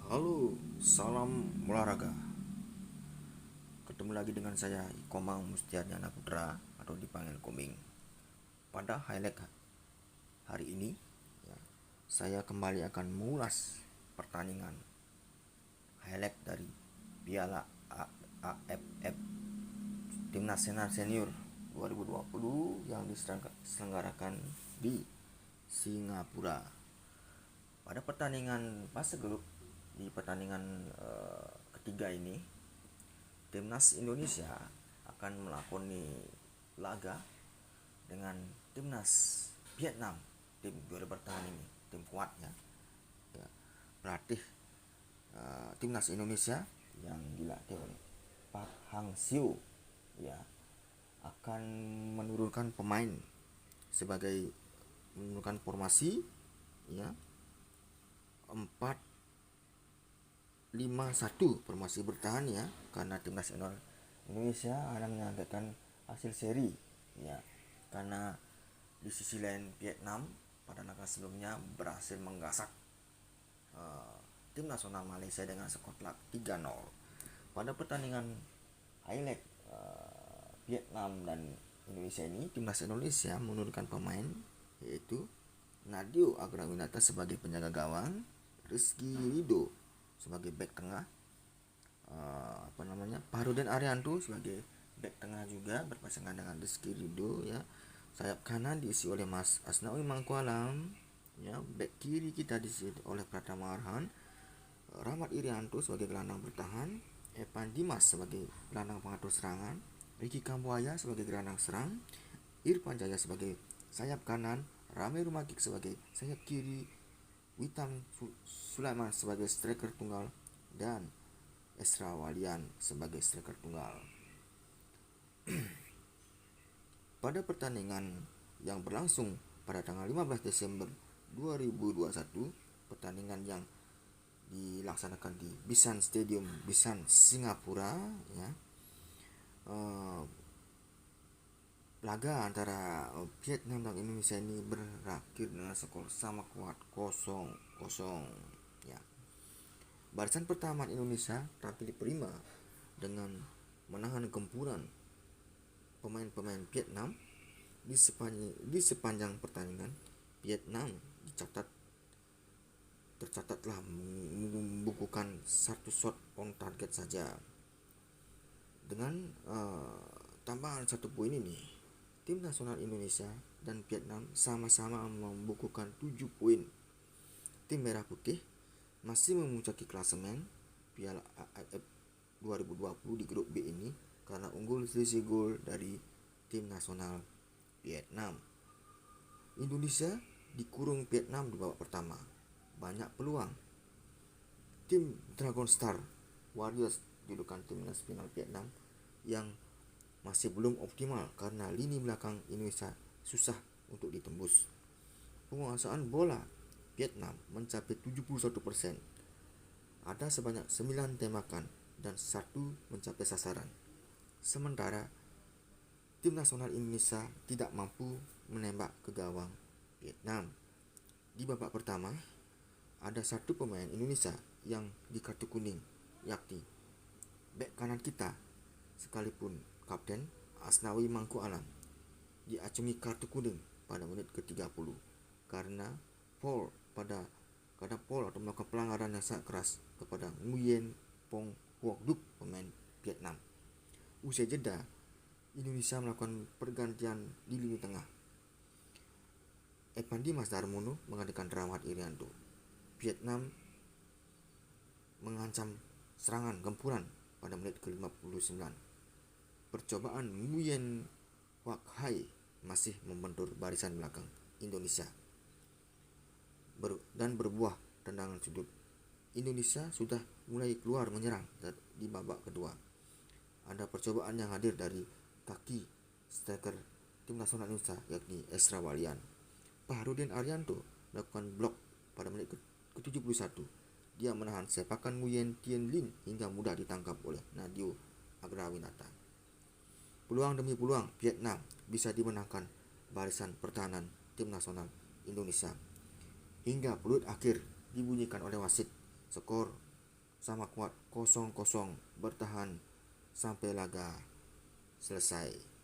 Halo, salam olahraga. Ketemu lagi dengan saya Komang Mustiadyana Putra atau dipanggil Koming. Pada highlight hari ini, ya, saya kembali akan mengulas pertandingan highlight dari Piala AFF Tim Nasional Senior 2020 yang diselenggarakan di Singapura. Pada pertandingan fase grup di pertandingan ketiga ini, Timnas Indonesia akan melakoni laga dengan Timnas Vietnam, tim juara bertahan ini, tim kuat ya. Pelatih Timnas Indonesia yang dilatih oleh Park Hang-seo ya akan menurunkan pemain sebagai menurunkan formasi ya 4-5-1 formasi bertahan ya, karena Timnas Indonesia akan menyampaikan hasil seri ya, karena di sisi lain Vietnam pada laga sebelumnya berhasil menggasak tim nasional Malaysia dengan skor telak 3-0. Pada pertandingan highlight Vietnam dan Indonesia ini, Timnas Indonesia menurunkan pemain yaitu Nadeo Agrawinata sebagai penjaga gawang, Rizky Ridho sebagai back tengah, Farudin Arianto sebagai back tengah juga berpasangan dengan Rizky Ridho ya. Sayap kanan diisi oleh Mas Asnawi Mangkualam ya. Back kiri kita diisi oleh Pratama Arhan, Rahmat Irianto sebagai gelandang bertahan, Evan Dimas sebagai gelandang pengatur serangan, Ricky Kambuaya sebagai gelandang serang, Irfan Jaya sebagai sayap kanan, Rame Rumakik sebagai sayap kiri, Witan Sulaiman sebagai striker tunggal, dan Esra Walian sebagai striker tunggal. Pada pertandingan yang berlangsung pada tanggal 15 Desember 2021, pertandingan yang dilaksanakan di Bishan Stadium, Bishan, Singapura ya. Laga antara Vietnam dan Indonesia ini berakhir dengan skor sama kuat 0-0 ya. Barisan pertahanan Indonesia tampil prima dengan menahan gempuran pemain-pemain Vietnam. Di sepanjang pertandingan, Vietnam tercatatlah membukukan satu shot on target saja. Dengan tambahan satu poin ini, tim nasional Indonesia dan Vietnam sama-sama membukukan 7 poin. Tim Merah Putih masih memuncaki klasemen Piala AFF 2020 di grup B ini karena unggul selisih gol dari tim nasional Vietnam. Indonesia dikurung Vietnam di babak pertama. Banyak peluang. Tim Dragon Star Warriors julukan tim nasional Vietnam yang masih belum optimal karena lini belakang Indonesia susah untuk ditembus. Penguasaan bola Vietnam mencapai 71%. Ada sebanyak 9 tembakan dan 1 mencapai sasaran. Sementara tim nasional Indonesia tidak mampu menembak ke gawang Vietnam. Di babak pertama, ada 1 pemain Indonesia yang di kartu kuning, yakni bek kanan kita sekalipun Kapten Asnawi Mangkualam diacungi kartu kuning pada menit ke-30 karena foul atau melakukan pelanggaran yang sangat keras kepada Nguyen Pong Huoc Duc, pemain Vietnam. Usai jeda, Indonesia melakukan pergantian di lini tengah. Evan Dimas Darmono menggantikan Rahmat Irianto. Vietnam mengancam serangan gempuran pada menit ke-59. Percobaan Nguyen Huoc Hai masih membentur barisan belakang Indonesia dan berbuah tendangan sudut. Indonesia sudah mulai keluar menyerang di babak kedua. Ada percobaan yang hadir dari kaki striker tim nasional Indonesia yakni Esra Walian. Farudin Arianto melakukan blok pada menit ke-71. Dia menahan sepakan Nguyen Tien Lin hingga mudah ditangkap oleh Nadeo Agrawinata. Peluang demi peluang Vietnam bisa dimenangkan barisan pertahanan tim nasional Indonesia hingga peluit akhir dibunyikan oleh wasit. Skor sama kuat 0-0 bertahan sampai laga selesai.